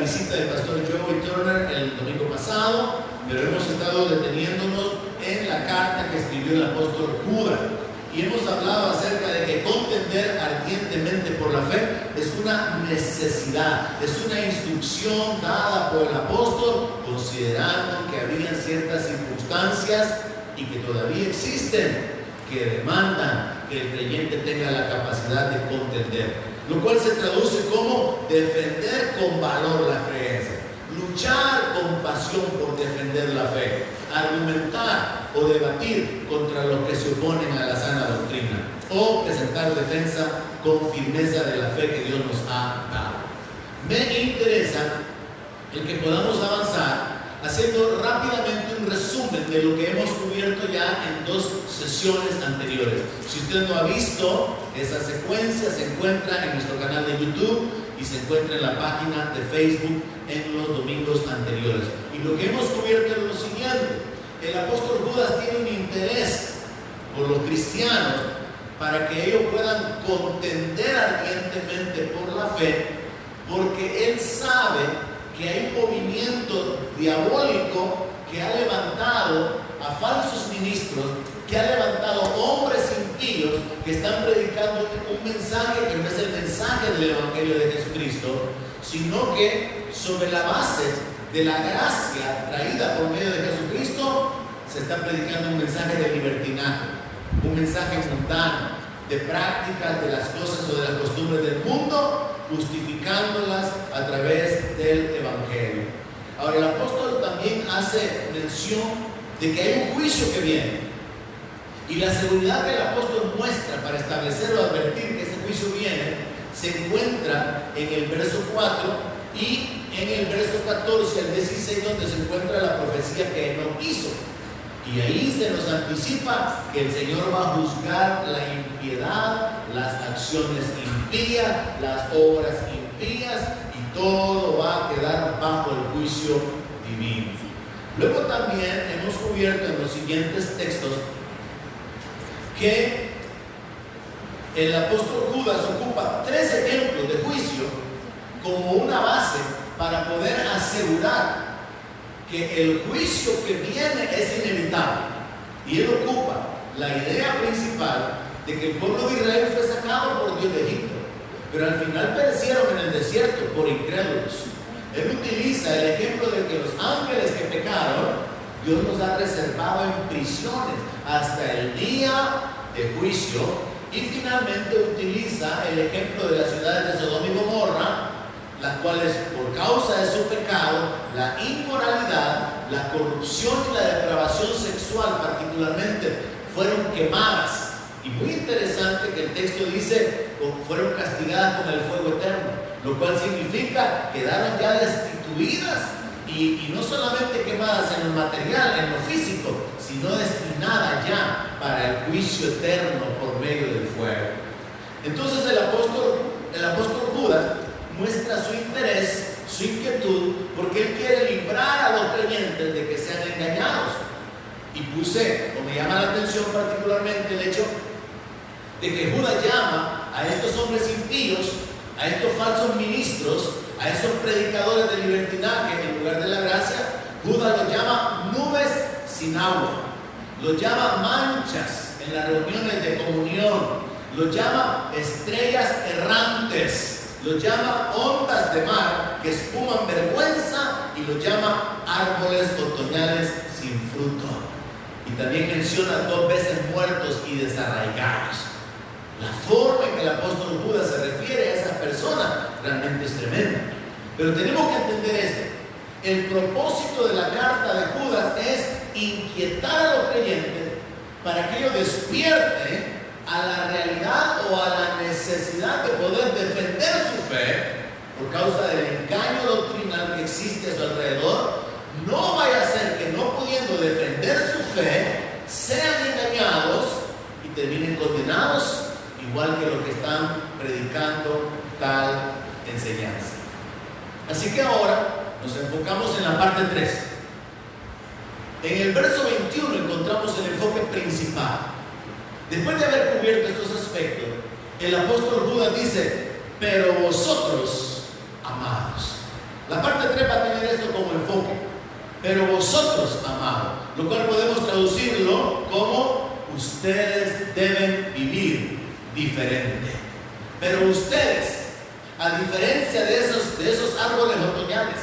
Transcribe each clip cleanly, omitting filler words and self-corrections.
visita del pastor Joey Turner el domingo pasado, pero hemos estado deteniéndonos en la carta que escribió el apóstol Judas. Y hemos hablado acerca de que contender ardientemente por la fe es una necesidad, es una instrucción dada por el apóstol, considerando que había ciertas circunstancias y que todavía existen, que demandan que el creyente tenga la capacidad de contender, lo cual se traduce como defender con valor la creencia, luchar con pasión por defender la fe, argumentar o debatir contra los que se oponen a la sana doctrina, o presentar defensa con firmeza de la fe que Dios nos ha dado. Me interesa el que podamos avanzar haciendo rápidamente un resumen de lo que hemos cubierto ya en 2 sesiones anteriores. Si usted no ha visto esa secuencia, se encuentra en nuestro canal de YouTube y se encuentra en la página de Facebook en los domingos anteriores. Y lo que hemos cubierto es lo siguiente: el apóstol Judas tiene un interés por los cristianos para que ellos puedan contender ardientemente por la fe, porque él sabe que hay un movimiento diabólico que ha levantado a falsos ministros, que ha levantado hombres impíos que están predicando un mensaje que no es el mensaje del Evangelio de Jesucristo, sino que sobre la base de la gracia traída por medio de Jesucristo se está predicando un mensaje de libertinaje, un mensaje mundano, de prácticas de las cosas o de las costumbres del mundo, justificándolas a través del Evangelio. Ahora, el apóstol también hace mención de que hay un juicio que viene, y la seguridad que el apóstol muestra para establecer o advertir que ese juicio viene se encuentra en el verso 4 y en el verso 14 al 16, donde se encuentra la profecía que Enoc hizo. Y ahí se nos anticipa que el Señor va a juzgar la impiedad, las acciones impías, las obras impías, y todo va a quedar bajo el juicio divino. Luego también hemos cubierto en los siguientes textos que el apóstol Judas ocupa 3 ejemplos de juicio como una base para poder asegurar que el juicio que viene es inevitable. Y él ocupa la idea principal de que el pueblo de Israel fue sacado por Dios de Egipto, pero al final perecieron en el desierto por incrédulos. Él utiliza el ejemplo de que los ángeles que pecaron, Dios los ha reservado en prisiones hasta el día de juicio. Y finalmente utiliza el ejemplo de las ciudades de Sodoma y Gomorra, las cuales por causa de su pecado, la inmoralidad, la corrupción y la depravación sexual particularmente, fueron quemadas. Y muy interesante que el texto dice fueron castigadas con el fuego eterno, lo cual significa que quedaron ya destituidas y no solamente quemadas en lo material, en lo físico, sino destinadas ya para el juicio eterno por medio del fuego. Entonces el apóstol Judas muestra su interés, su inquietud, porque él quiere librar a los creyentes de que sean engañados. Y me llama la atención particularmente el hecho de que Judas llama a estos hombres impíos, a estos falsos ministros, a esos predicadores de libertinaje en lugar de la gracia. Judas los llama nubes sin agua, los llama manchas en las reuniones de comunión, los llama estrellas errantes, los llama ondas de mar que espuman vergüenza, y los llama árboles otoñales sin fruto. Y también menciona 2 veces muertos y desarraigados. La forma en que el apóstol Judas se refiere a esas personas realmente es tremenda. Pero tenemos que entender esto: el propósito de la carta de Judas es inquietar a los creyentes para que ellos despierten a la realidad o a la necesidad de poder defender su fe por causa del engaño doctrinal que existe a su alrededor. No vaya a ser que, no pudiendo defender su fe, sean engañados y terminen condenados, igual que los que están predicando tal enseñanza. Así que ahora nos enfocamos en la parte 3. En el verso 21 encontramos el enfoque principal. Después de haber cubierto estos aspectos, el apóstol Judas dice: pero vosotros, amados. La parte tres va a tener esto como enfoque. Pero vosotros, amados, lo cual podemos traducirlo como ustedes deben vivir diferente. Pero ustedes, a diferencia de esos árboles otoñales,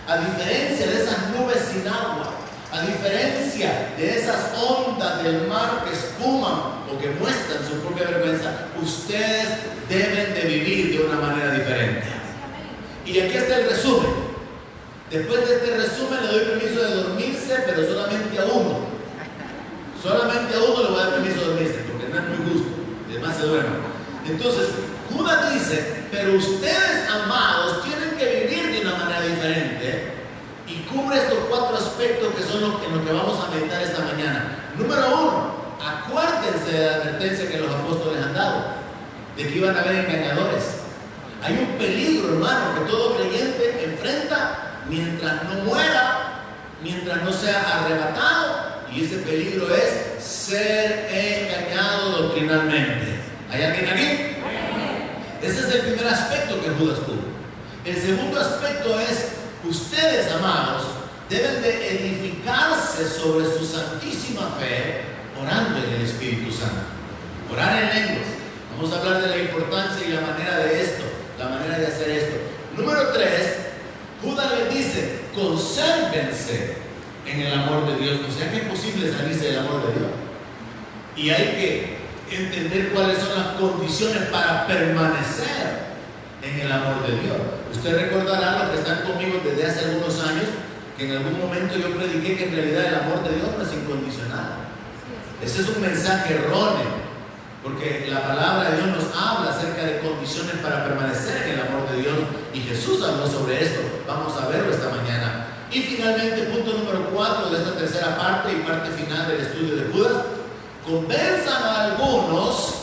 a diferencia de esas nubes sin agua, a diferencia de esas ondas del mar que espuman o que muestran su propia vergüenza, ustedes deben de vivir de una manera diferente. Y aquí está el resumen. Después de este resumen le doy permiso de dormirse, pero solamente a uno. Solamente a uno le voy a dar permiso de dormirse, porque no es muy justo. Además se duerme. Entonces, Judas dice, pero ustedes, amados, tienen que vivir de una manera diferente. Y cubre estos cuatro aspectos que son en lo que vamos a meditar esta mañana. Número uno, acuérdense de la advertencia que los apóstoles han dado, de que iban a haber engañadores. Hay un peligro, hermano, que todo creyente enfrenta mientras no muera, mientras no sea arrebatado. Y ese peligro es ser engañado doctrinalmente. ¿Hay alguien aquí? Ese es el primer aspecto que Judas cubre. El segundo aspecto es: ustedes, amados, deben de edificarse sobre su santísima fe, orando en el Espíritu Santo. Orar en lenguas. Vamos a hablar de la importancia y la manera de esto, la manera de hacer esto. Número 3, Judas les dice: consérvense en el amor de Dios. O sea que es posible salirse del amor de Dios. Y hay que entender cuáles son las condiciones para permanecer en el amor de Dios. Usted recordará, los que están conmigo desde hace algunos años, que en algún momento yo prediqué que en realidad el amor de Dios no es incondicional. Ese es un mensaje erróneo, porque la palabra de Dios nos habla acerca de condiciones para permanecer en el amor de Dios, y Jesús habló sobre esto. Vamos a verlo esta mañana. Y finalmente, punto número 4 de esta tercera parte y parte final del estudio de Judas: convenzan a algunos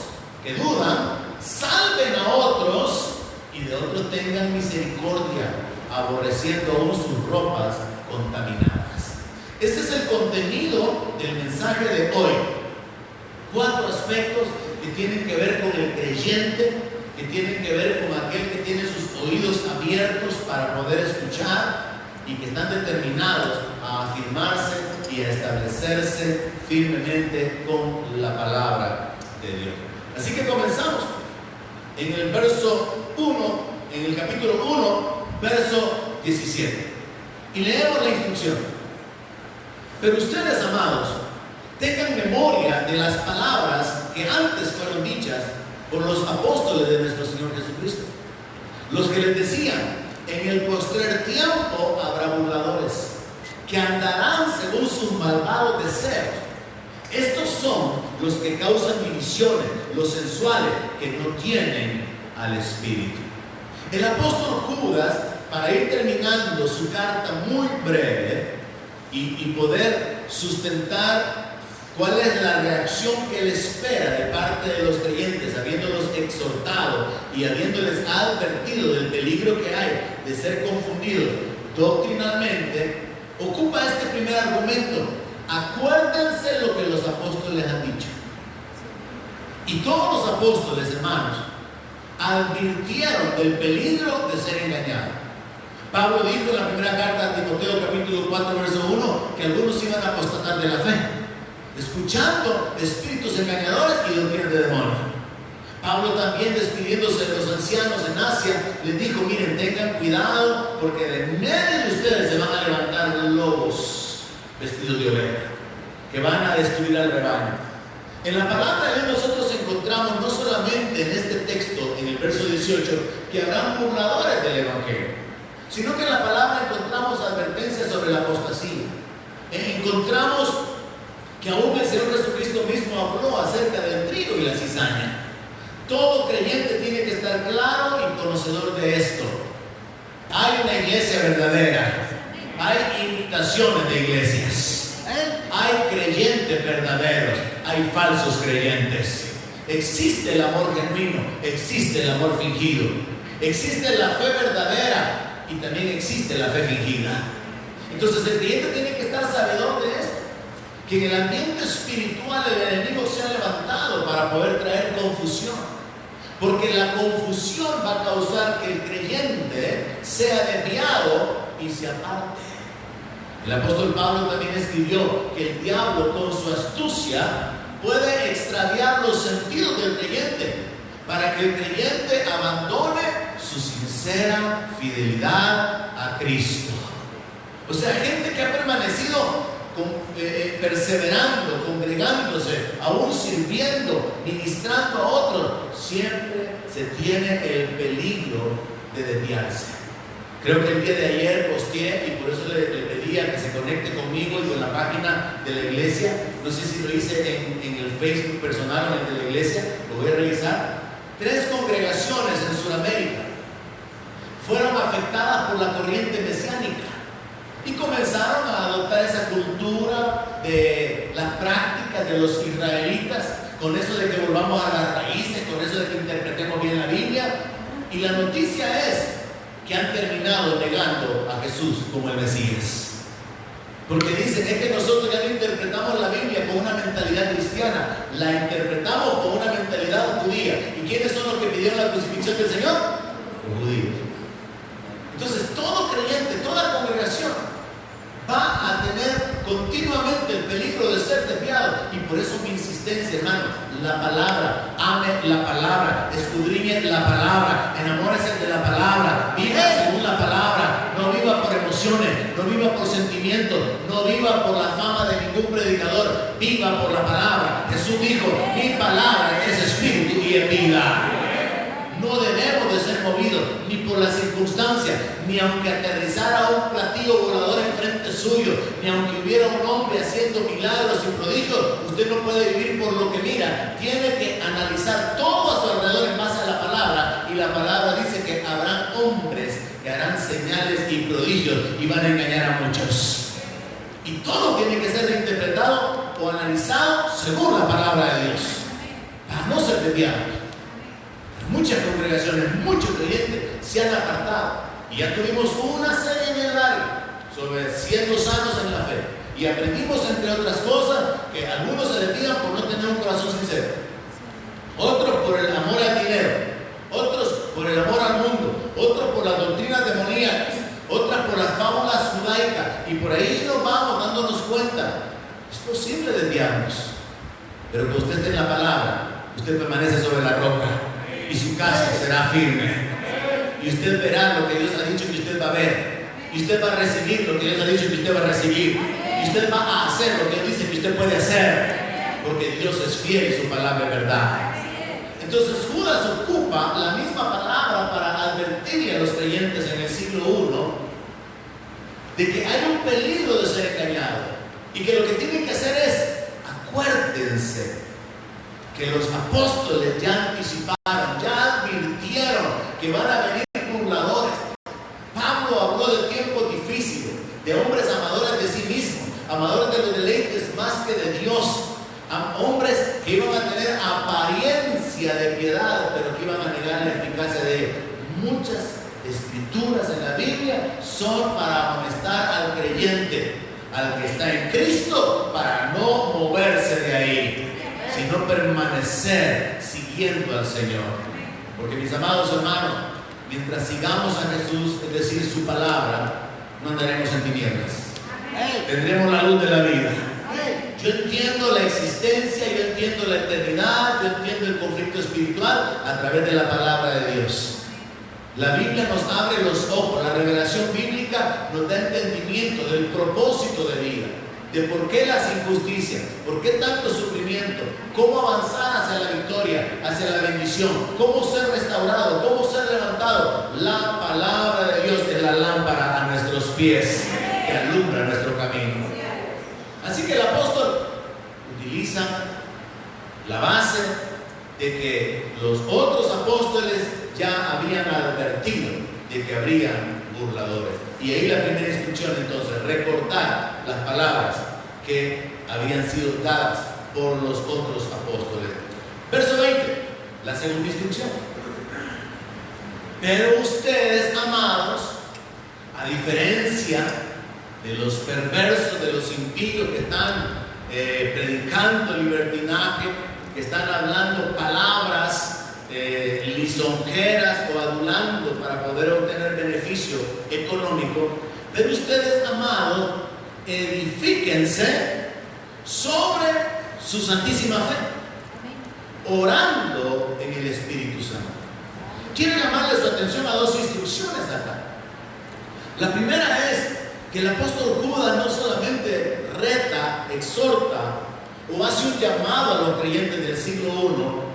que dudan, salven a otros, y de otros tengan misericordia, aborreciendo aún sus ropas contaminadas. Este es el contenido del mensaje de hoy. 4 aspectos que tienen que ver con el creyente, que tienen que ver con aquel que tiene sus oídos abiertos para poder escuchar y que están determinados a afirmarse y a establecerse firmemente con la palabra de Dios. Así que comenzamos en el verso 1, en el capítulo 1, verso 17. Y leemos la instrucción: pero ustedes, amados, tengan memoria de las palabras que antes fueron dichas por los apóstoles de nuestro Señor Jesucristo, los que les decían: en el postrer tiempo habrá burladores, que andarán según sus malvados deseos. Estos son los que causan divisiones, los sensuales, que no tienen al Espíritu. El apóstol Judas, para ir terminando su carta muy breve y poder sustentar cuál es la reacción que él espera de parte de los creyentes, habiéndolos exhortado y habiéndoles advertido del peligro que hay de ser confundidos doctrinalmente, ocupa este primer argumento: acuérdense lo que los apóstoles han dicho. Y todos los apóstoles, hermanos, advirtieron del peligro de ser engañados. Pablo dijo en la primera carta a Timoteo, capítulo 4, verso 1, que algunos iban a apostatar de la fe, escuchando espíritus engañadores y doctrinas de demonios. Pablo también, despidiéndose de los ancianos en Asia, les dijo: miren, tengan cuidado, porque de medio de ustedes se van a levantar lobos vestidos de oveja, que van a destruir al rebaño. En la palabra de Dios nosotros encontramos no solamente en este texto, en el verso 18, que habrán burladores del Evangelio, sino que en la palabra encontramos advertencias sobre la apostasía. Encontramos que aún el Señor Jesucristo mismo habló acerca del trigo y la cizaña. Todo creyente tiene que estar claro y conocedor de esto. Hay una iglesia verdadera, hay imitaciones de iglesias, hay creyentes verdaderos, hay falsos creyentes. Existe el amor genuino, existe el amor fingido, existe la fe verdadera y también existe la fe fingida. Entonces el creyente tiene que estar sabedor de esto, que en el ambiente espiritual el enemigo se ha levantado para poder traer confusión, Porque la confusión va a causar que el creyente sea desviado y se aparte. El apóstol Pablo también escribió que el diablo con su astucia puede extraviar los sentidos del creyente para que el creyente abandone su sincera fidelidad a Cristo. O sea, gente que ha permanecido perseverando, congregándose, aún sirviendo, ministrando a otros, siempre se tiene el peligro de desviarse. Creo que el día de ayer posteé, y por eso le pedía que se conecte conmigo y con la página de la iglesia. No sé si lo hice en el Facebook personal o en el de la iglesia, lo voy a revisar. 3 congregaciones en Sudamérica fueron afectadas por la corriente mesiánica y comenzaron a adoptar esa cultura de las prácticas de los israelitas, con eso de que volvamos a las raíces, con eso de que interpretemos bien la Biblia. Y la noticia es que han terminado negando a Jesús como el Mesías. Porque dicen, es que nosotros ya no interpretamos la Biblia con una mentalidad cristiana, la interpretamos con una mentalidad judía. ¿Y quiénes son los que pidieron la crucifixión del Señor? Los judíos. Entonces, todo creyente, toda congregación va a tener continuamente el peligro de ser desviado. Y por eso mi insistencia, hermano, la palabra, ame la palabra, escudriñe la palabra, enamórese de la palabra, viva según la palabra, no viva por emociones, no viva por sentimientos, no viva por la fama de ningún predicador, viva por la palabra. Jesús dijo, mi palabra es espíritu y es vida. No debemos de ser movidos ni por las circunstancias, ni aunque aterrizara un platillo volador enfrente suyo, ni aunque hubiera un hombre haciendo milagros y prodigios. Usted no puede vivir por lo que mira. Tiene que analizar todo a su alrededor en base a la palabra. Y la palabra dice que habrán hombres que harán señales y prodigios y van a engañar a muchos. Y todo tiene que ser interpretado o analizado según la palabra de Dios, para no ser desviados. Muchas congregaciones, muchos creyentes se han apartado. Y ya tuvimos una serie bien larga sobre siendo sanos en la fe. Y aprendimos, entre otras cosas, que algunos se desvían por no tener un corazón sincero. Otros por el amor al dinero. Otros por el amor al mundo. Otros por las doctrinas demoníacas. Otras por las fábulas judaicas. Y por ahí nos vamos dándonos cuenta. Es posible desviarnos. Pero que usted esté en la palabra, usted permanece sobre la roca. Y su casa será firme. Y usted verá lo que Dios ha dicho que usted va a ver. Y usted va a recibir lo que Dios ha dicho que usted va a recibir. Y usted va a hacer lo que dice que usted puede hacer. Porque Dios es fiel y su palabra es verdad. Entonces Judas ocupa la misma palabra para advertirle a los creyentes en el siglo I de que hay un peligro de ser engañado. Y que lo que tienen que hacer es, acuérdense que los apóstoles ya anticiparon, ya advirtieron que van a venir burladores. Pablo habló de tiempos difíciles, de hombres amadores de sí mismos, amadores de los deleites más que de Dios, hombres que iban a tener apariencia de piedad, pero que iban a negar la eficacia de ellos. Muchas escrituras en la Biblia son para amonestar al creyente, al que está en Cristo, para no moverse de ahí, sino permanecer siguiendo al Señor. Porque mis amados hermanos, mientras sigamos a Jesús, es decir, su palabra, no andaremos en tinieblas. Tendremos la luz de la vida. Yo entiendo la existencia, yo entiendo la eternidad, yo entiendo el conflicto espiritual a través de la palabra de Dios. La Biblia nos abre los ojos, la revelación bíblica nos da entendimiento del propósito de vida, de por qué las injusticias, por qué tanto sufrimiento, cómo avanzar hacia la victoria, hacia la bendición, cómo ser restaurado, cómo ser levantado. La palabra de Dios es la lámpara a nuestros pies que alumbra nuestro camino. Así que el apóstol utiliza la base de que los otros apóstoles ya habían advertido de que habrían burladores. Y ahí la primera instrucción, entonces, recordar las palabras que habían sido dadas por los otros apóstoles. Verso 20, la segunda instrucción. Pero ustedes, amados, a diferencia de los perversos, de los impíos que están predicando libertinaje, que están hablando palabras lisonjeras o adulando para poder obtener beneficio económico, pero ustedes, amados, edifíquense sobre su santísima fe, orando en el Espíritu Santo. Quiero llamarle su atención a dos instrucciones acá. La primera es que el apóstol Judas no solamente reta, exhorta o hace un llamado a los creyentes del siglo I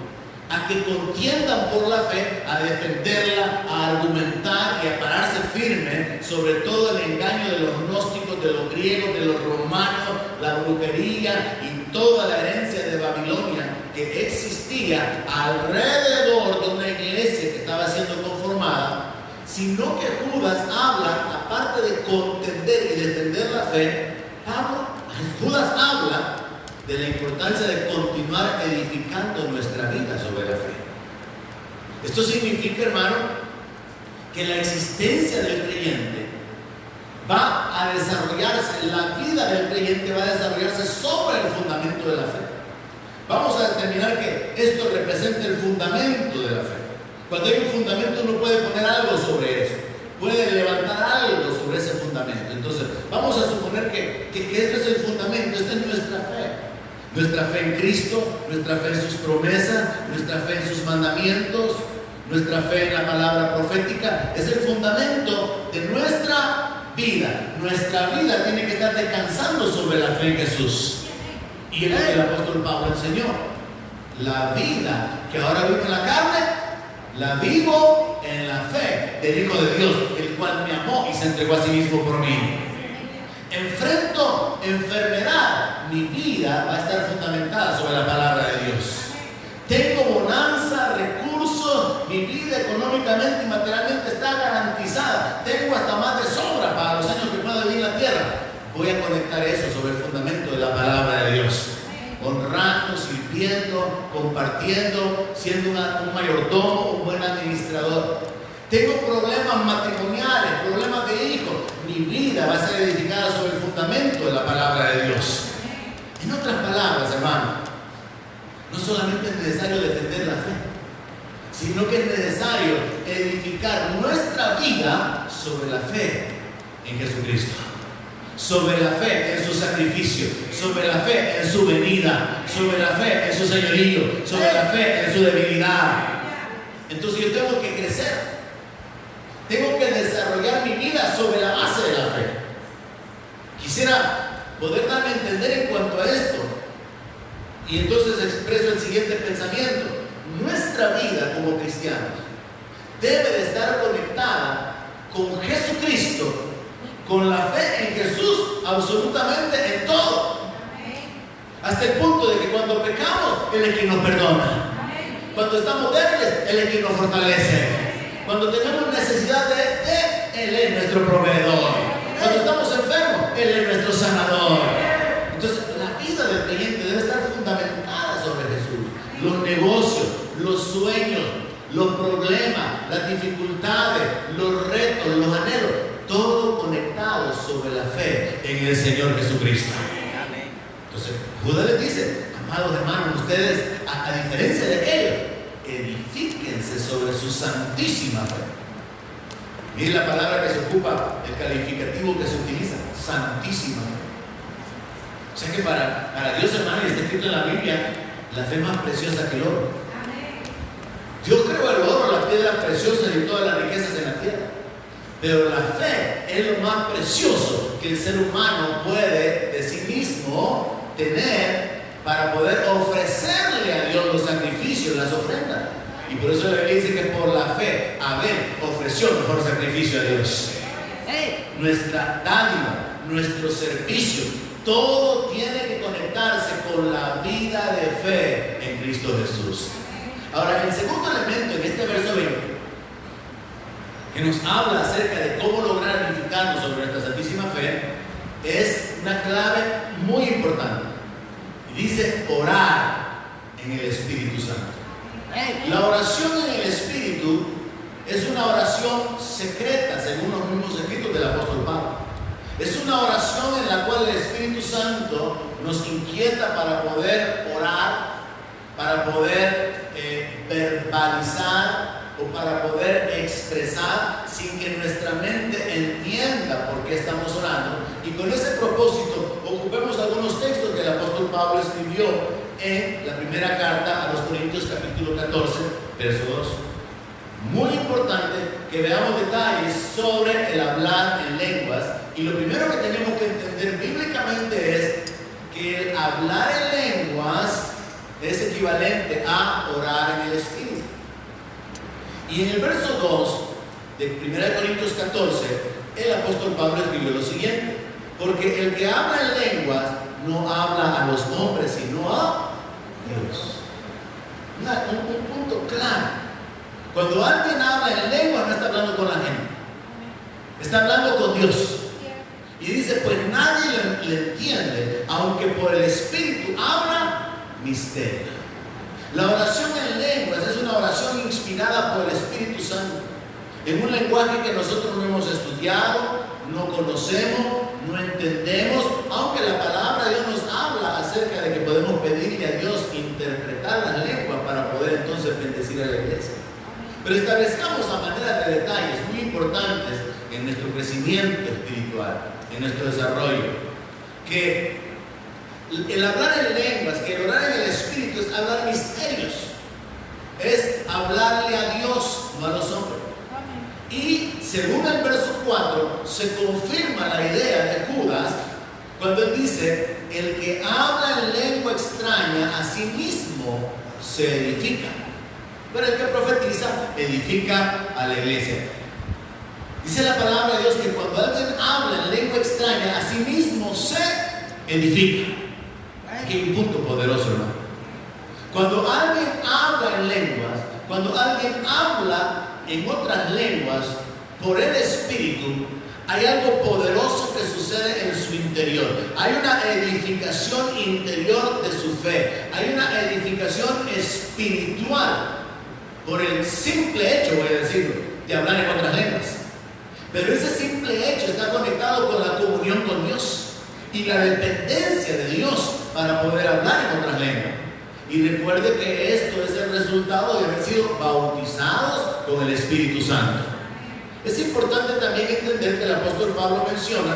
a que contiendan por la fe, a defenderla, a argumentar y a pararse firme sobre todo el engaño de los gnósticos, de los griegos, de los romanos, la brujería y toda la herencia de Babilonia que existía alrededor de una iglesia que estaba siendo conformada, sino que Judas habla, aparte de contender y defender la fe, Judas habla de la importancia de continuar edificando nuestra vida sobre la fe. Esto significa, hermano, que la existencia del creyente va a desarrollarse, la vida del creyente va a desarrollarse sobre el fundamento de la fe. Vamos a determinar que esto representa el fundamento de la fe. Cuando hay un fundamento uno puede poner algo sobre eso, puede levantar algo sobre ese fundamento. Entonces vamos a suponer que este es el fundamento, esta es nuestra fe. Nuestra fe en Cristo, nuestra fe en sus promesas, nuestra fe en sus mandamientos, nuestra fe en la palabra profética, es el fundamento de nuestra vida. Nuestra vida tiene que estar descansando sobre la fe en Jesús. Y el apóstol Pablo enseñó: la vida que ahora vivo en la carne, la vivo en la fe del Hijo de Dios, el cual me amó y se entregó a sí mismo por mí. Enfrento enfermedad, mi vida va a estar fundamentada sobre la palabra de Dios. Tengo bonanza, recursos, mi vida económicamente y materialmente está garantizada. Tengo hasta más de sobra para los años que pueda vivir en la tierra. Voy a conectar eso sobre el fundamento de la palabra de Dios. Honrando, sirviendo, compartiendo, siendo un mayordomo, un buen administrador. Tengo problemas matrimoniales, problemas de hijos. Mi vida va a ser edificada sobre el fundamento de la palabra de Dios. En otras palabras, hermano, no solamente es necesario defender la fe, sino que es necesario edificar nuestra vida sobre la fe en Jesucristo, sobre la fe en su sacrificio, sobre la fe en su venida, sobre la fe en su señorío, sobre la fe en su debilidad. Entonces yo tengo que crecer. Tengo que desarrollar mi vida sobre la base de la fe. Quisiera poder darme a entender en cuanto a esto. Y entonces expreso el siguiente pensamiento. Nuestra vida como cristianos debe de estar conectada con Jesucristo, con la fe en Jesús, absolutamente en todo. Hasta el punto de que cuando pecamos, Él es quien nos perdona. Cuando estamos débiles, Él es quien nos fortalece. Cuando tenemos necesidad de Él es nuestro proveedor. Cuando estamos enfermos, Él es nuestro sanador. Entonces, la vida del creyente debe estar fundamentada sobre Jesús. Los negocios, los sueños, los problemas, las dificultades, los retos, los anhelos, todo conectado sobre la fe en el Señor Jesucristo. Entonces, Judas les dice: amados hermanos, ustedes, a diferencia de aquellos, edifíquense sobre su santísima fe. Miren la palabra que se ocupa, el calificativo que se utiliza: santísima fe. O sea que para Dios, hermano, y está escrito en la Biblia, la fe más preciosa que el oro. Dios creó el oro, las piedras preciosas y todas las riquezas en la tierra. Pero la fe es lo más precioso que el ser humano puede de sí mismo tener para poder ofrecerle a Dios los sacrificios, las ofrendas. Y por eso la Biblia dice que por la fe Abel ofreció mejor sacrificio a Dios. Nuestra dádiva, nuestro servicio, todo tiene que conectarse con la vida de fe en Cristo Jesús. Ahora, el segundo elemento en este verso 20, que nos habla acerca de cómo lograr edificarnos sobre nuestra santísima fe, es una clave muy importante. Dice: orar en el Espíritu Santo. La oración en el Espíritu es una oración secreta, según los mismos escritos del apóstol Pablo. Es una oración en la cual el Espíritu Santo nos inquieta para poder orar, para poder verbalizar o para poder expresar sin que nuestra mente entienda por qué estamos orando. Y con ese propósito ocupemos algunos textos que el apóstol Pablo escribió en la primera carta a los Corintios capítulo 14, verso 2. Muy importante que veamos detalles sobre el hablar en lenguas, y lo primero que tenemos que entender bíblicamente es que el hablar en lenguas es equivalente a orar en el Espíritu. Y en el verso 2 de 1 Corintios 14, el apóstol Pablo escribió lo siguiente: porque el que habla en lenguas no habla a los hombres, sino a Dios. Un punto claro. Cuando alguien habla en lenguas, no está hablando con la gente, está hablando con Dios. Y dice, pues nadie le entiende, aunque por el Espíritu habla misterio. La oración en lenguas es una oración inspirada por el Espíritu Santo, en un lenguaje que nosotros no hemos estudiado, no conocemos, no entendemos, aunque la palabra de Dios nos habla acerca de que podemos pedirle a Dios interpretar las lenguas para poder entonces bendecir a la iglesia. Pero establezcamos a manera de detalles muy importantes en nuestro crecimiento espiritual, en nuestro desarrollo, que el hablar en lenguas, que el orar en el Espíritu es hablar misterios, es hablarle a Dios, no a los hombres. Y según el verso 4 se confirma la idea de Judas cuando él dice: el que habla en lengua extraña a sí mismo se edifica, pero el que profetiza edifica a la iglesia. Dice la palabra de Dios que cuando alguien habla en lengua extraña a sí mismo se edifica. Aquí hay un punto poderoso, hermano. Cuando alguien habla en lenguas, cuando alguien habla en otras lenguas por el Espíritu, hay algo poderoso que sucede en su interior. Hay una edificación interior de su fe. Hay una edificación espiritual por el simple hecho, voy a decirlo, de hablar en otras lenguas. Pero ese simple hecho está conectado con la comunión con Dios y la dependencia de Dios para poder hablar en otras lenguas. Y recuerde que esto es el resultado de haber sido bautizados con el Espíritu Santo. Es importante también entender que el apóstol Pablo menciona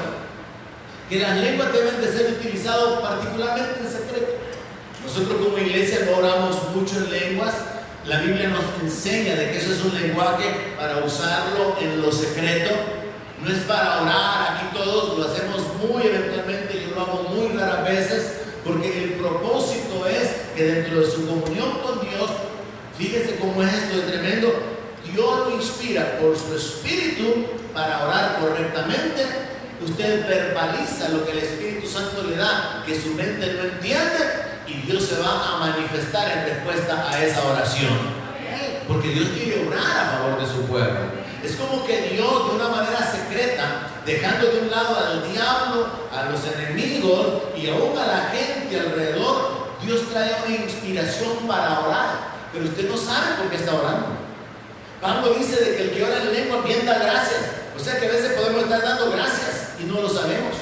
que las lenguas deben de ser utilizadas particularmente en secreto. Nosotros como iglesia no oramos mucho en lenguas. La Biblia nos enseña de que eso es un lenguaje para usarlo en lo secreto. No es para orar, aquí todos lo hacemos muy eventualmente, yo lo hago muy raras veces, porque el propósito es que dentro de su comunión con Dios, fíjese cómo es esto de tremendo, Dios lo inspira por su Espíritu para orar correctamente. Usted verbaliza lo que el Espíritu Santo le da, que su mente no entiende, y Dios se va a manifestar en respuesta a esa oración. Porque Dios quiere obrar a favor de su pueblo. Es como que Dios, de una manera secreta, dejando de un lado al diablo, a los enemigos y aún a la gente alrededor, Dios trae una inspiración para orar. Pero usted no sabe por qué está orando. Pablo dice de que el que ora en lengua bien da gracias. O sea que a veces podemos estar dando gracias y no lo sabemos.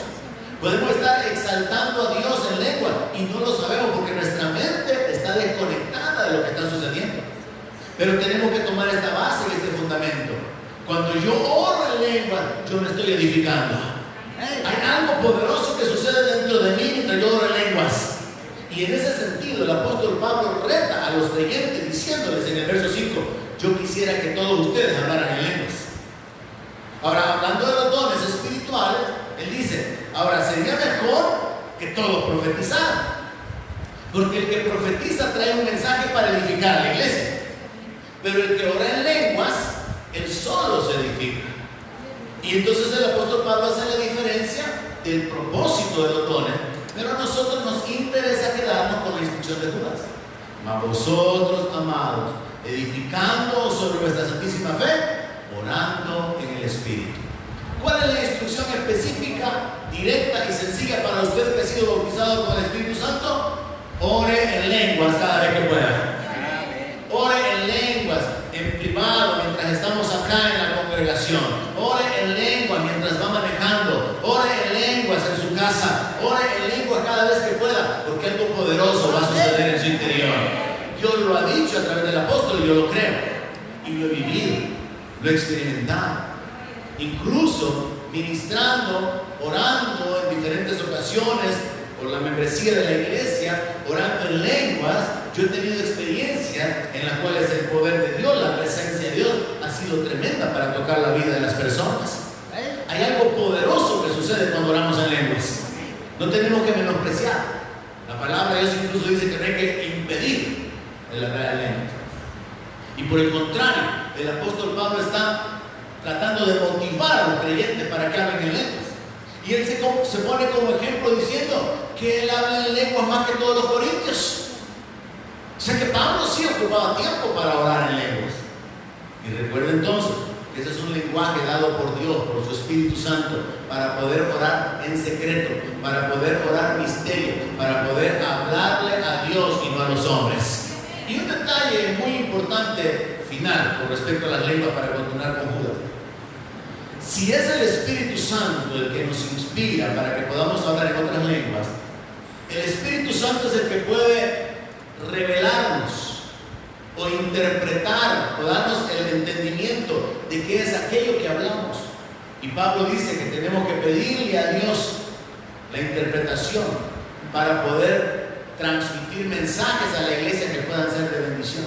Podemos estar exaltando a Dios en lengua y no lo sabemos porque nuestra mente está desconectada de lo que está sucediendo. Pero tenemos que tomar esta base y este fundamento. Cuando yo oro en lengua, yo me estoy edificando. Hay algo poderoso que sucede dentro de mí mientras yo oro en lenguas. Y en ese sentido, el apóstol Pablo reta a los creyentes diciéndoles en el verso 5: yo quisiera que todos ustedes hablaran en lenguas. Ahora, hablando de los dones espirituales, él dice: ahora sería mejor que todos profetizaran, porque el que profetiza trae un mensaje para edificar a la iglesia. Pero el que ora en lenguas, él solo se edifica. Y entonces el apóstol Pablo hace la diferencia del propósito de los dones, pero a nosotros nos interesa quedarnos con la instrucción de Judas: mas vosotros, amados, edificando sobre vuestra santísima fe, orando en el Espíritu. ¿Cuál es la instrucción específica, directa y sencilla para usted que ha sido bautizado con el Espíritu Santo? Ore en lenguas cada vez que pueda. Ore en lenguas, en privado, mientras estamos acá en la congregación. Ore en lenguas mientras va manejando. Ore en lenguas en su casa. Ore en lenguas cada vez que pueda, porque algo poderoso va a suceder en su interior. Dios lo ha dicho a través del apóstol y yo lo creo. Y lo he vivido, lo he experimentado. Incluso ministrando, orando en diferentes ocasiones por la membresía de la iglesia, orando en lenguas, yo he tenido experiencias en las cuales el poder de Dios, la presencia de Dios, ha sido tremenda para tocar la vida de las personas. Hay algo poderoso que sucede cuando oramos en lenguas. No tenemos que menospreciar. La palabra de Dios incluso dice que no hay que impedir el hablar en lenguas. Y por el contrario, el apóstol Pablo está tratando de motivar a los creyentes para que hablen en lenguas. Y él se pone como ejemplo diciendo que él habla en lenguas más que todos los corintios. O sea que Pablo sí ocupaba tiempo para orar en lenguas. Y recuerda entonces que ese es un lenguaje dado por Dios, por su Espíritu Santo, para poder orar en secreto, para poder orar misterio, para poder hablarle a Dios y no a los hombres. Y un detalle muy importante final con respecto a las lenguas para continuar con Judas. Si es el Espíritu Santo el que nos inspira para que podamos hablar en otras lenguas, el Espíritu Santo es el que puede revelarnos o interpretar o darnos el entendimiento de qué es aquello que hablamos. Y Pablo dice que tenemos que pedirle a Dios la interpretación para poder transmitir mensajes a la iglesia que puedan ser de bendición.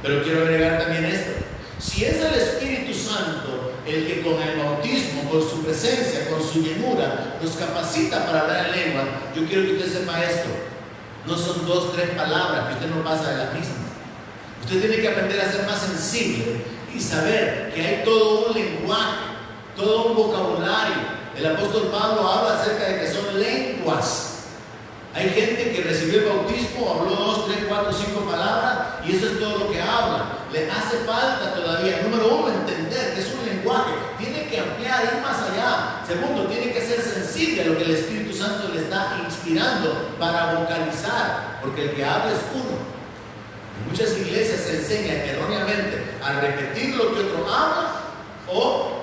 Pero quiero agregar también esto: si es el Espíritu Santo el que con el bautismo, con su presencia, con su llenura, nos capacita para hablar en lengua, yo quiero que usted sepa esto: no son 2, 3 palabras, que usted no pasa de las mismas. Usted tiene que aprender a ser más sensible y saber que hay todo un lenguaje, todo un vocabulario. El apóstol Pablo habla acerca de que son lenguas. Hay gente que recibió el bautismo, habló 2, 3, 4, 5 palabras y eso es todo lo que habla. Le hace falta todavía, número 1, entender que es un lenguaje. Tiene que ampliar, ir más allá. Segundo, tiene que ser sensible a lo que el Espíritu Santo le está inspirando para vocalizar, porque el que habla es uno. En muchas iglesias se enseña erróneamente a repetir lo que otro habla, o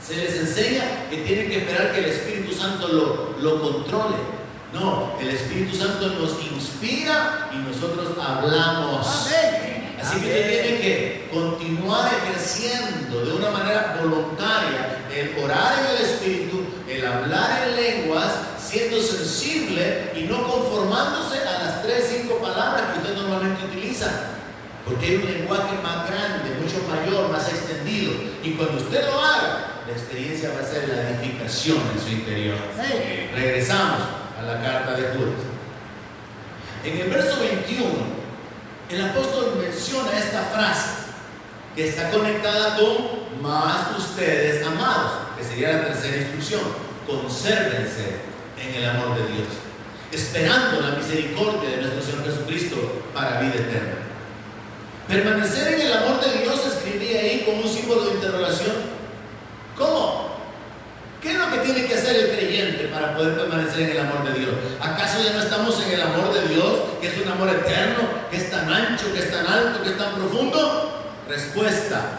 se les enseña que tienen que esperar que el Espíritu Santo lo controle. No, el Espíritu Santo nos inspira y nosotros hablamos. Amén. Así que usted tiene que continuar ejerciendo de una manera voluntaria el orar en el Espíritu, el hablar en lenguas, siendo sensible y no conformándose a las 3, 5 palabras que usted normalmente utiliza. Porque hay un lenguaje más grande, mucho mayor, más extendido. Y cuando usted lo haga, la experiencia va a ser la edificación en su interior. Regresamos a la carta de Judas. En el verso 21, el apóstol menciona esta frase que está conectada con más ustedes amados, que sería la tercera instrucción: consérvense en el amor de Dios, esperando la misericordia de nuestro Señor Jesucristo para vida eterna. Permanecer en el amor de Dios se escribía ahí con un símbolo de interrogación. ¿Cómo? ¿Qué es lo que tiene que hacer el creyente para poder permanecer en el amor de Dios? ¿Acaso ya no estamos en el amor de Dios, que es un amor eterno, que es tan ancho, que es tan alto, que es tan profundo? Respuesta: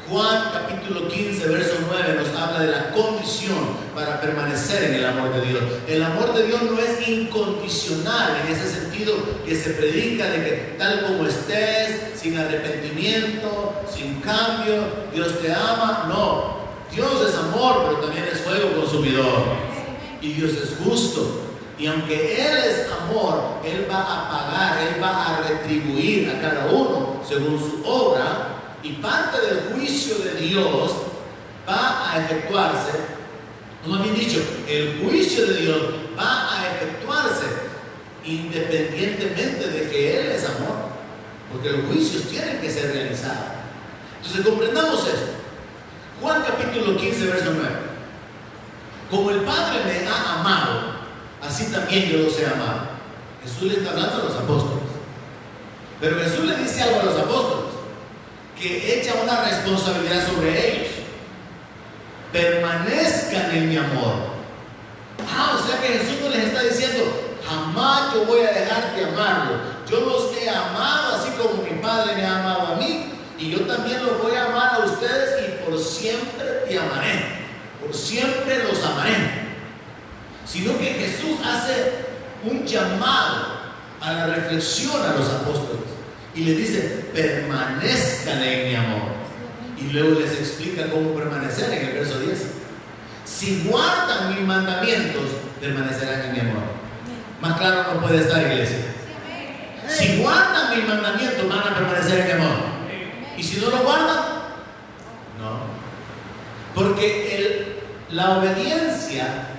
Juan capítulo 15, verso 9 nos habla de la condición para permanecer en el amor de Dios. El amor de Dios no es incondicional en ese sentido que se predica de que tal como estés, sin arrepentimiento, sin cambio, Dios te ama. No. Dios es amor, pero también es fuego consumidor. Y Dios es justo. Y aunque Él es amor, Él va a pagar, Él va a retribuir a cada uno según su obra. Y parte del juicio de Dios va a efectuarse, como bien dicho, el juicio de Dios va a efectuarse independientemente de que Él es amor. Porque los juicios tienen que ser realizados. Entonces comprendamos esto. Juan capítulo 15, verso 9. Como el Padre me ha amado, así también yo los he amado. Jesús le está hablando a los apóstoles. Pero Jesús le dice algo a los apóstoles, que echa una responsabilidad sobre ellos. Permanezcan en mi amor. O sea que Jesús no les está diciendo: jamás yo voy a dejar de amarlos. Yo los he amado así como mi Padre me ha amado a mí. Y yo también los voy a amar a ustedes y por siempre te amaré. Por siempre los amaré. Sino que Jesús hace un llamado a la reflexión a los apóstoles. Y le dice, permanezcan en mi amor. Y luego les explica cómo permanecer en el verso 10. Si guardan mis mandamientos, permanecerán en mi amor. Más claro no puede estar, iglesia. Si guardan mis mandamientos, van a permanecer en mi amor. Y si no lo guardan, no. Porque la obediencia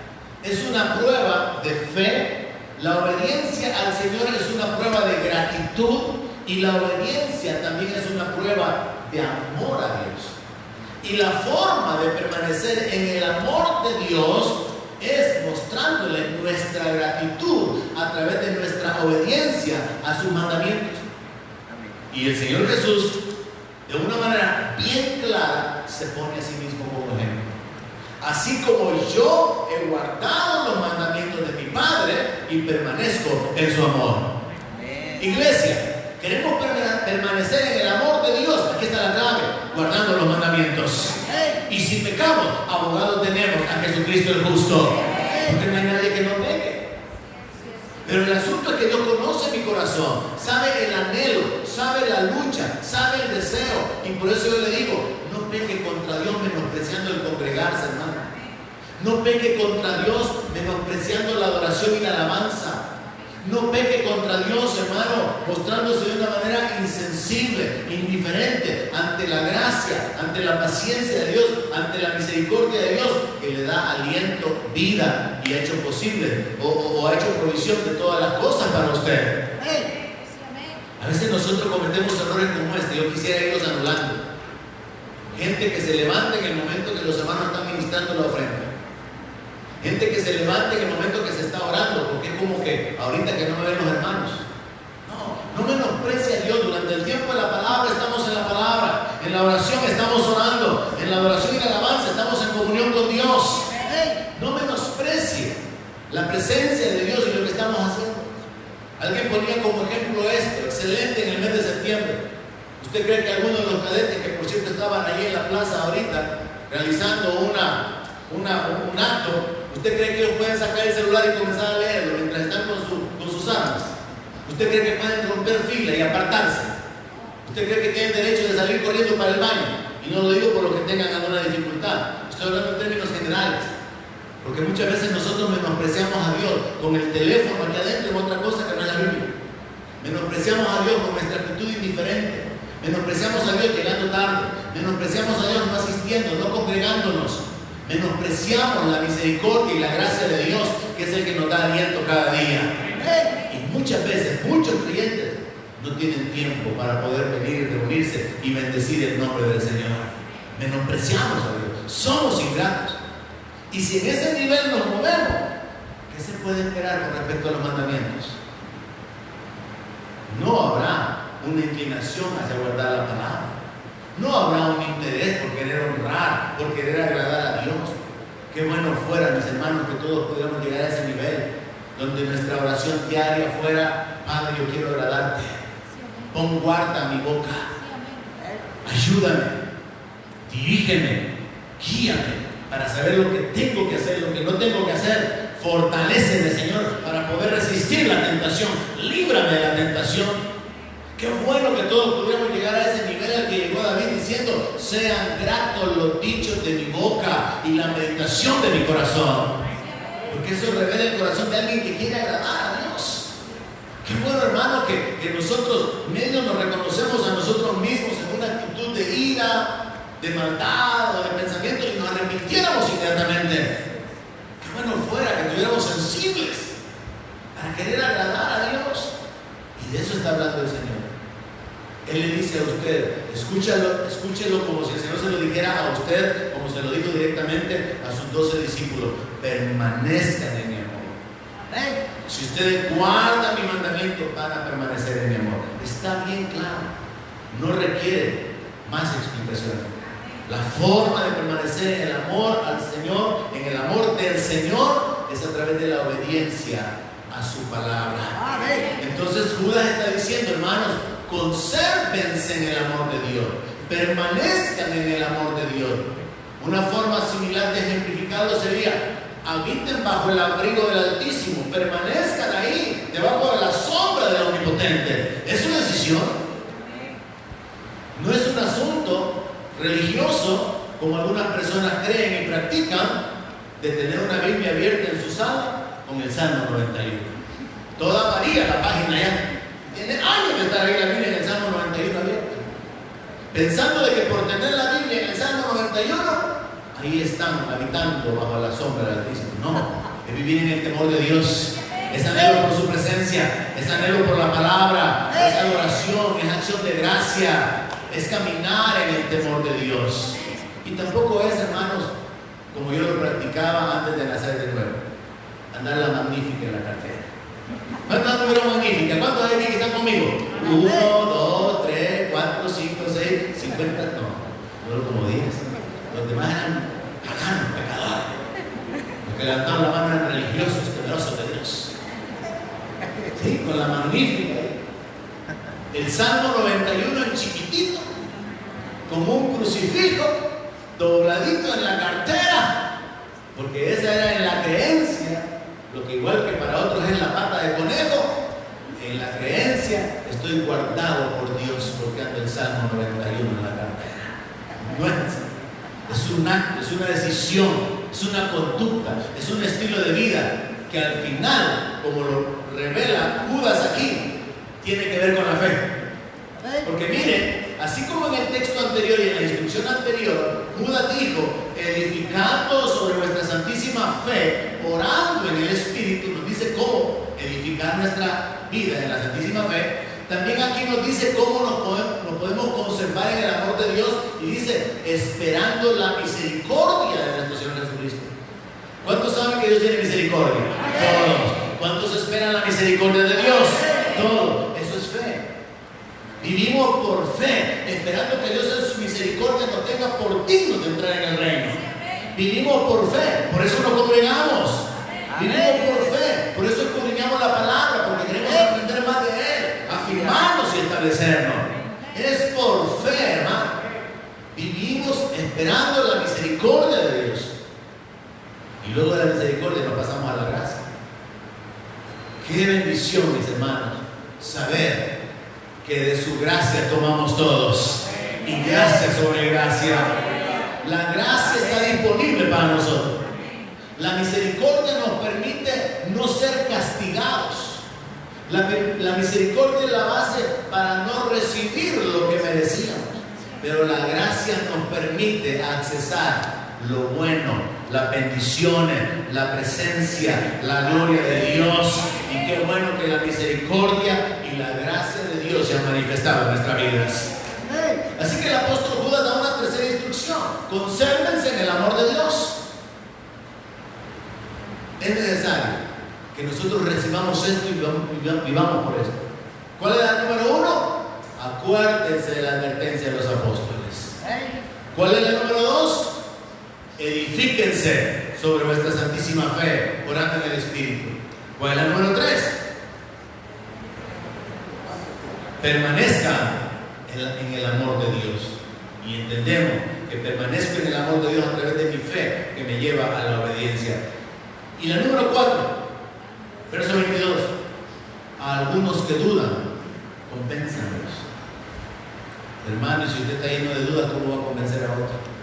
es una prueba de fe. La obediencia al Señor es una prueba de gratitud. Y la obediencia también es una prueba de amor a Dios. Y la forma de permanecer en el amor de Dios es mostrándole nuestra gratitud a través de nuestra obediencia a sus mandamientos. Y el Señor Jesús, de una manera bien clara, se pone a sí mismo como ejemplo. Así como yo he guardado los mandamientos de mi Padre y permanezco en su amor. Iglesia, queremos permanecer en el amor de Dios. Aquí está la clave, guardando los mandamientos. Y si pecamos, abogado tenemos a Jesucristo el justo. Porque no hay nadie que no peque. Pero el asunto es que Dios conoce mi corazón, sabe el anhelo, sabe la lucha, sabe el deseo. Y por eso yo le digo, no peque contra Dios menospreciando el congregarse, hermano. No peque contra Dios menospreciando la adoración y la alabanza. No peque contra Dios, hermano, mostrándose de una manera insensible, indiferente ante la gracia, ante la paciencia de Dios, ante la misericordia de Dios, que le da aliento, vida y ha hecho posible o ha hecho provisión de todas las cosas para usted. A veces nosotros cometemos errores como este. Yo quisiera irlos anulando. Gente que se levanta en el momento que los hermanos están ministrando la ofrenda. Gente que se levanta en el momento que se está orando, porque es como que ahorita que no me ven los hermanos. No menosprecia a Dios. Durante el tiempo de la palabra estamos en la palabra, en la oración estamos orando, en la adoración y la alabanza estamos en comunión con Dios. No menosprecie la presencia de Dios y lo que estamos haciendo. Alguien ponía como ejemplo esto, excelente, en el mes de septiembre. ¿Usted cree que algunos de los cadetes, que por cierto estaban ahí en la plaza ahorita realizando un acto, ¿usted cree que ellos pueden sacar el celular y comenzar a leerlo mientras están con sus armas? ¿Usted cree que pueden romper fila y apartarse? ¿Usted cree que tienen derecho de salir corriendo para el baño? Y no lo digo por lo que tengan alguna dificultad, estoy hablando en términos generales. Porque muchas veces nosotros menospreciamos a Dios con el teléfono aquí adentro en otra cosa que no es la Biblia. Menospreciamos a Dios con nuestra actitud indiferente. Menospreciamos a Dios llegando tarde. Menospreciamos a Dios no asistiendo, no congregándonos. Menospreciamos la misericordia y la gracia de Dios, que es el que nos da aliento cada día. Y muchas veces, muchos creyentes no tienen tiempo para poder venir y reunirse y bendecir el nombre del Señor. Menospreciamos a Dios, somos ingratos. Y si en ese nivel nos movemos, ¿qué se puede esperar con respecto a los mandamientos? No habrá una inclinación hacia guardar la palabra. No habrá un interés por querer honrar, por querer agradar a Dios. Qué bueno fuera, mis hermanos, que todos pudiéramos llegar a ese nivel, donde nuestra oración diaria fuera: Padre, yo quiero agradarte. Pon guarda mi boca. Ayúdame, dirígeme, guíame para saber lo que tengo que hacer, lo que no tengo que hacer. Fortaléceme, Señor, para poder resistir la tentación. Líbrame de la tentación. Qué bueno que todos pudiéramos llegar a ese nivel al que llegó David diciendo: sean gratos los dichos de mi boca y la meditación de mi corazón. Porque eso revela el corazón de alguien que quiere agradar a Dios. Qué bueno, hermano, que nosotros medio nos reconocemos a nosotros mismos en una actitud de ira, de maldad o de pensamiento y nos arrepintiéramos inmediatamente. Qué bueno fuera que estuviéramos sensibles para querer agradar a Dios. Y de eso está hablando el Señor. Él le dice a usted: escúchelo como si el Señor se lo dijera a usted, como se lo dijo directamente a sus 12 discípulos: permanezcan en mi amor. Si ustedes guardan mi mandamiento, van a permanecer en mi amor. Está bien claro, no requiere más explicación. La forma de permanecer en el amor al Señor, en el amor del Señor, es a través de la obediencia a su palabra. Entonces Judas está diciendo: hermanos, consérvense en el amor de Dios, permanezcan en el amor de Dios. Una forma similar de ejemplificarlo sería: habiten bajo el abrigo del Altísimo, permanezcan ahí, debajo de la sombra del Omnipotente. Es una decisión. No es un asunto religioso, como algunas personas creen y practican, de tener una Biblia abierta en su sala con el Salmo 91. Toda María, la página ya tiene años de estar ahí la Biblia en el Salmo 91 abierta, pensando de que por tener la Biblia en el Salmo 91, ahí están habitando bajo la sombra del Altísimo. No, es vivir en el temor de Dios, es anhelo por su presencia, es anhelo por la palabra, es adoración, es acción de gracia, es caminar en el temor de Dios. Y tampoco es, hermanos, como yo lo practicaba antes de nacer de nuevo, andar la magnífica en la cartera. ¿Cuántos anduvieron magnífica? ¿Cuántos hay aquí que están conmigo? 1, 2, 3, 4, 5, 6, 50, no, solo como 10. Los demás eran paganos, pecadores. Los que levantaban la mano eran religiosos, temerosos de Dios. Sí, con la magnífica. El Salmo 91 en chiquitito, como un crucifijo, dobladito en la cartera, porque esa era en la creencia, lo que igual que para otros es la pata de conejo, en la creencia estoy guardado por Dios porque ando el Salmo 91 en la cartera. No es un acto, es una decisión, es una conducta, es un estilo de vida que al final, como lo revela Judas aquí, tiene que ver con la fe. Porque miren, así como en el texto anterior y en la instrucción anterior, Judas dijo, edificando sobre nuestra santísima fe, orando en el Espíritu, nos dice cómo edificar nuestra vida en la santísima fe. También aquí nos dice cómo nos podemos conservar en el amor de Dios, y dice, esperando la misericordia de nuestro Señor Jesucristo. ¿Cuántos saben que Dios tiene misericordia? Todos. ¿Cuántos esperan la misericordia de Dios? Todos. Eso es fe. Vivimos por fe, esperando que Dios en su misericordia nos tenga por dignos de entrar en el reino. Vivimos por fe, por eso nos congregamos. Vivimos por fe, por eso escudriñamos la palabra, porque queremos aprender más de Él, afirmarnos y establecernos. Es por fe, hermano. Vivimos esperando la misericordia de Dios. Y luego de la misericordia nos pasamos a la gracia. Qué bendición, mis hermanos, saber que de su gracia tomamos todos, y gracia sobre gracia. La gracia está disponible para nosotros. La misericordia nos permite no ser castigados. La misericordia es la base para no recibir lo que merecíamos, pero la gracia nos permite accesar lo bueno, las bendiciones, la presencia, la gloria de Dios. Y qué bueno que la misericordia y la gracia de Dios se han manifestado en nuestras vidas. Así que el apóstol Judas da una tercera instrucción: consérvense en el amor de Dios. Es necesario que nosotros recibamos esto y vivamos por esto. ¿Cuál es la número 1? Acuérdense de la advertencia de los apóstoles. ¿Cuál es la número 2? Edifíquense sobre vuestra santísima fe, orando en el Espíritu. ¿Cuál es la número 3? Permanezcan en el amor de Dios. Y entendemos que permanezco en el amor de Dios a través de mi fe, que me lleva a la obediencia. Y la número 4, verso 22. A algunos que dudan, convénzanos. Hermano, si usted está lleno de dudas, ¿cómo va a convencer a otro?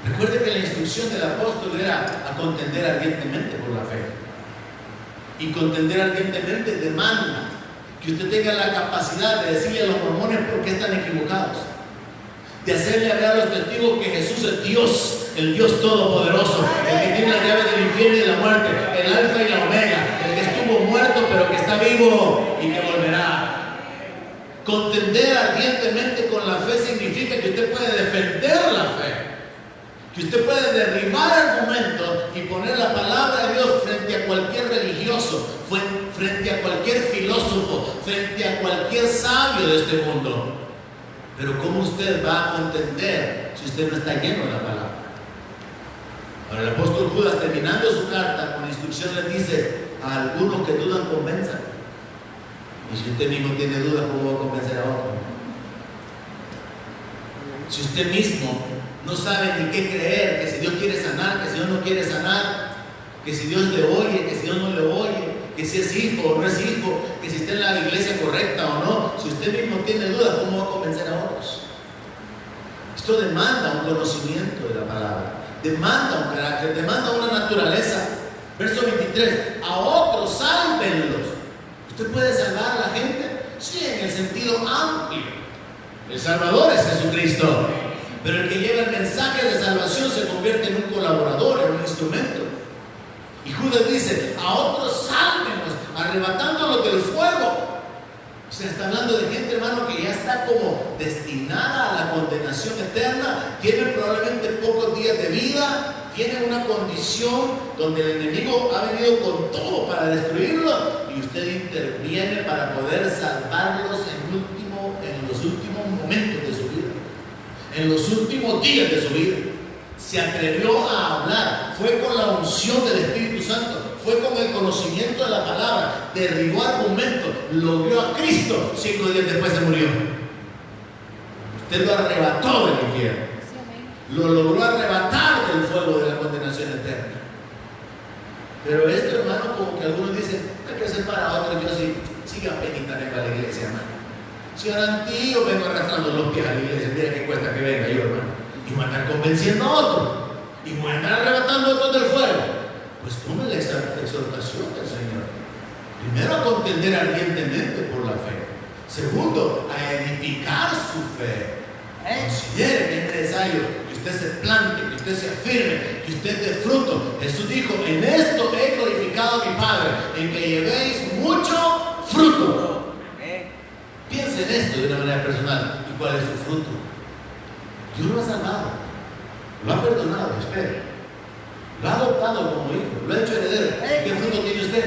Recuerde que la instrucción del apóstol era a contender ardientemente por la fe. Y contender ardientemente demanda que usted tenga la capacidad de decirle a los mormones por qué están equivocados, de hacerle hablar a los testigos que Jesús es Dios, el Dios Todopoderoso, el que tiene las llaves del infierno y de la muerte, el alfa y la omega, el que estuvo muerto pero que está vivo y que volverá. Contender ardientemente con la fe significa que usted puede defender la fe, que usted puede derribar argumentos y poner la palabra de Dios frente a cualquier religioso, frente a cualquier filósofo, frente a cualquier sabio de este mundo. Pero ¿cómo usted va a contender si usted no está lleno de la palabra? Ahora el apóstol Judas, terminando su carta con instrucción, le dice: a algunos que dudan, convenzan. Y si usted mismo tiene dudas, ¿cómo va a convencer a otro? Si usted mismo no sabe ni qué creer, que si Dios quiere sanar, que si Dios no quiere sanar, que si Dios le oye, que si Dios no le oye, que si es hijo o no es hijo, que si está en la iglesia correcta o no. Si usted mismo tiene dudas, ¿cómo va a convencer a otros? Esto demanda un conocimiento de la palabra, demanda un carácter, demanda una naturaleza. Verso 23, a otros sálvenlos. ¿Usted puede salvar a la gente? Sí, en el sentido amplio. El Salvador es Jesucristo, pero el que lleva el mensaje de salvación se convierte en un colaborador, en un instrumento. Y Judas dice, a otros sálvenlos, arrebatándolos del fuego. O sea, está hablando de gente, hermano, que ya está como destinada a la condenación eterna. Tiene probablemente pocos días de vida. Tiene una condición donde el enemigo ha venido con todo para destruirlo. Y usted interviene para poder salvarlos en los últimos momentos de su vida. En los últimos días de su vida. Se atrevió a hablar. Fue con la unción del Espíritu Santo. Fue con el conocimiento de la palabra, derribó argumentos, lo vio a Cristo, 5 días después se murió. Usted lo arrebató del infierno, lo logró arrebatar del fuego de la condenación eterna. Pero esto, hermano, como que algunos dicen, hay que hacer para otros. Yo sí, siga penita, venga a la iglesia, hermano. Si ahora tío vengo arrastrando los pies a la iglesia, mira qué cuesta que venga yo, hermano. Y me andan convenciendo a otros, y me andan arrebatando a otros del fuego. Pues tome la exhortación del Señor. Primero, a contender ardientemente por la fe. Segundo, a edificar su fe. Considere que es necesario que usted se plante, que usted se afirme, que usted dé fruto. Jesús dijo, en esto he glorificado a mi Padre, en que llevéis mucho fruto. Piense en esto de una manera personal. ¿Y cuál es su fruto? Dios lo ha salvado, lo ha perdonado, espere. Lo ha adoptado como hijo, lo ha hecho heredero. ¿Qué fruto tiene usted?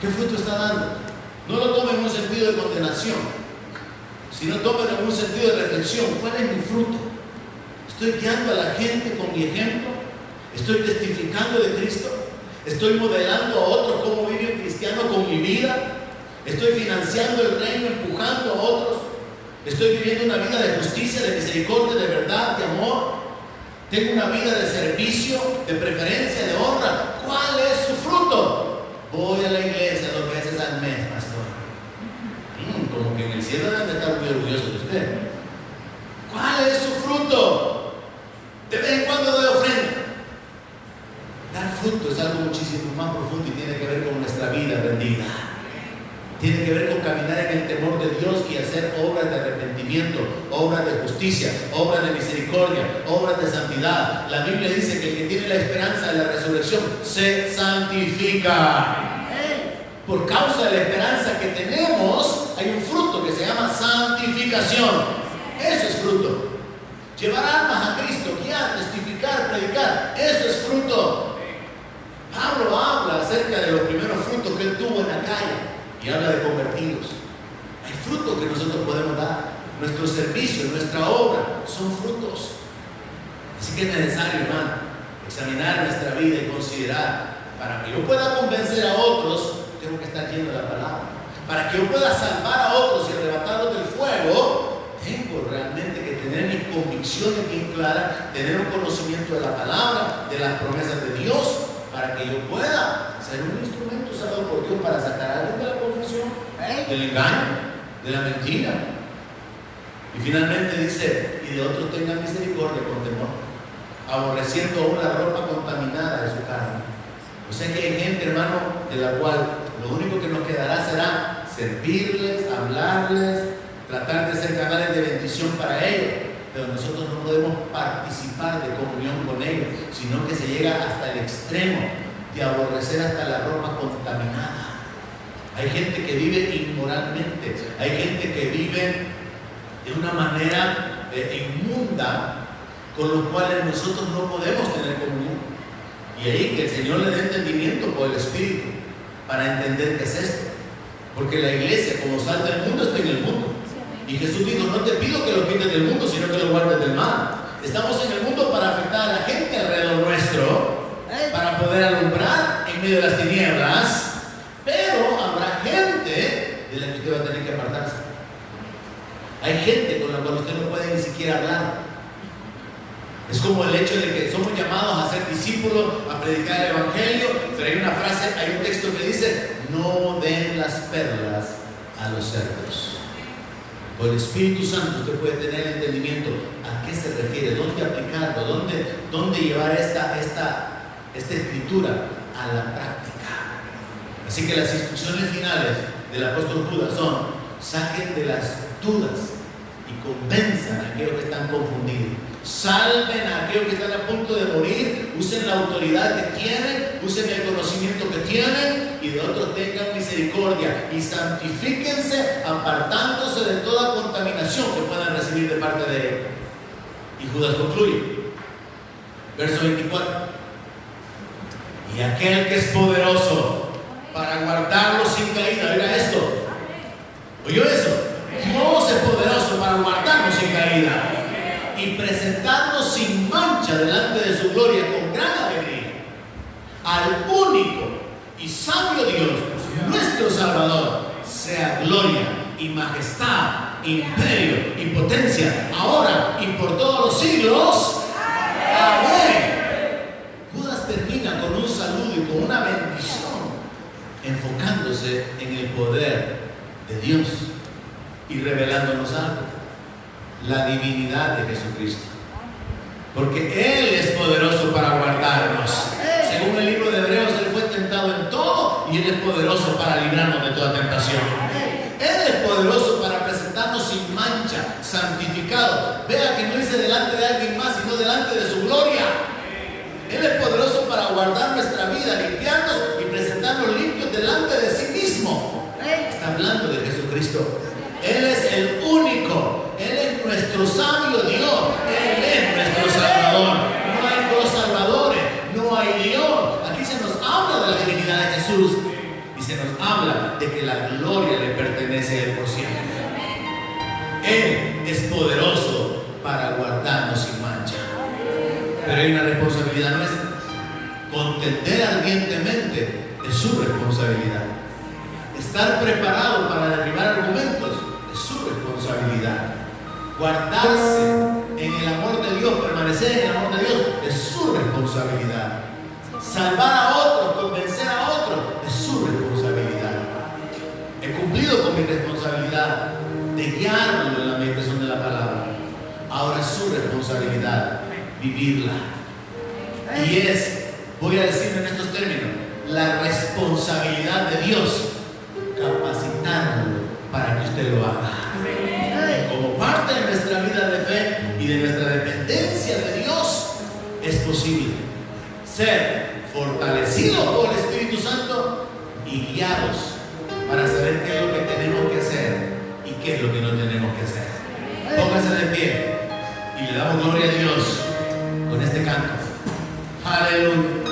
¿Qué fruto está dando? No lo tome en un sentido de condenación, sino tómelo en un sentido de reflexión. ¿Cuál es mi fruto? ¿Estoy guiando a la gente con mi ejemplo? ¿Estoy testificando de Cristo? ¿Estoy modelando a otros cómo vive un cristiano con mi vida? ¿Estoy financiando el reino, empujando a otros? ¿Estoy viviendo una vida de justicia, de misericordia, de verdad, de amor? Tengo una vida de servicio, de preferencia, de honra. ¿Cuál es su fruto? Voy a la iglesia 2 veces al mes, pastor. Como que en el cielo deben de estar muy orgullosos de usted. ¿Cuál es su fruto? De vez en cuando doy ofrenda. Dar fruto es algo muchísimo más profundo y tiene que ver con nuestra vida rendida. Tiene que ver con caminar en el temor de Dios y hacer obras de arrepentimiento, obras de justicia, obras de misericordia, obras de santidad. La Biblia dice que el que tiene la esperanza de la resurrección se santifica. Por causa de la esperanza que tenemos, hay un fruto que se llama santificación. Eso es fruto. Llevar almas a Cristo, guiar, testificar, predicar, eso es fruto. Pablo habla acerca de los primeros frutos que él tuvo en la calle. Y habla de convertidos. Hay frutos que nosotros podemos dar. Nuestro servicio, nuestra obra son frutos. Así que es necesario, hermano, examinar nuestra vida y considerar. Para que yo pueda convencer a otros, tengo que estar lleno de la palabra. Para que yo pueda salvar a otros y arrebatarlos del fuego, tengo realmente que tener mis convicciones bien claras, tener un conocimiento de la palabra, de las promesas de Dios, para que yo pueda ser un instrumento usado por Dios para sacar a alguien de la confusión, del engaño, de la mentira. Y finalmente dice, y de otros tengan misericordia con temor, aborreciendo aún la ropa contaminada de su carne. O sea que hay gente, hermano, de la cual lo único que nos quedará será servirles, hablarles, tratar de ser canales de bendición para ellos, pero nosotros no podemos participar de comunión con ellos, sino que se llega hasta el extremo de aborrecer hasta la ropa contaminada. Hay gente que vive inmoralmente, hay gente que vive de una manera inmunda, con los cuales nosotros no podemos tener comunión. Y ahí que el Señor le dé entendimiento por el Espíritu para entender qué es esto. Porque la iglesia, como sal del mundo, está en el mundo. Y Jesús dijo, no te pido que lo quites del mundo, sino que lo guardes del mal. Estamos en el mundo para afectar a la gente alrededor nuestro, para poder alumbrar en medio de las tinieblas, pero habrá gente de la que usted va a tener que apartarse. Hay gente con la cual usted no puede ni siquiera hablar. Es como el hecho de que somos llamados a ser discípulos, a predicar el Evangelio, pero hay una frase, hay un texto que dice: no den las perlas a los cerdos. Por el Espíritu Santo usted puede tener entendimiento a qué se refiere, dónde aplicarlo, dónde llevar esta escritura a la práctica. Así que las instrucciones finales del apóstol Judas son: saquen de las dudas y convenzan a aquellos que están confundidos. Salven a aquellos que están a punto de morir, usen la autoridad que tienen, usen el conocimiento que tienen, y de otros tengan misericordia, y santifíquense apartándose de toda contaminación que puedan recibir de parte de él. Y Judas concluye, verso 24: y aquel que es poderoso para guardarlos sin caída. Mira esto, ¿oyó eso? Dios es poderoso para guardarnos sin caída y presentarnos sin mancha delante de su gloria con gran alegría. Al único y sabio Dios, nuestro Salvador, sea gloria y majestad, imperio y potencia, ahora y por todos los siglos. Amén. Judas termina con un saludo y con una bendición, enfocándose en el poder de Dios y revelándonos algo: la divinidad de Jesucristo, porque Él es poderoso para guardarnos. Según el libro de Hebreos, Él fue tentado en todo y Él es poderoso para librarnos de toda tentación. Él es poderoso para presentarnos sin mancha, santificado. Vea que no dice delante de alguien más, sino delante de su gloria. Él es poderoso para guardar nuestra vida, limpiarnos y presentarnos limpios delante de sí mismo. Está hablando de Jesucristo. Él es el único, Él es nuestro sabio Dios, Él es nuestro Salvador. No hay dos salvadores, no hay Dios. Aquí se nos habla de la divinidad de Jesús y se nos habla de que la gloria le pertenece a Él por siempre. Él es poderoso para guardarnos sin mancha. Pero hay una responsabilidad nuestra. Contender ardientemente es su responsabilidad. Estar preparado para derribar argumentos es su responsabilidad. Guardarse en el amor de Dios, permanecer en el amor de Dios, es su responsabilidad. Salvar a otros, convencer a otros, es su responsabilidad. He cumplido con mi responsabilidad de guiarlo en la meditación de la palabra. Ahora es su responsabilidad vivirla. Y es, voy a decirlo en estos términos, la responsabilidad de Dios capacitarlo para que usted lo haga. Como parte de nuestra vida de fe y de nuestra dependencia de Dios, es posible ser fortalecidos por el Espíritu Santo y guiados para saber qué es lo que tenemos que hacer y qué es lo que no tenemos que hacer. Póngase de pie y le damos gloria a Dios con este canto. Aleluya.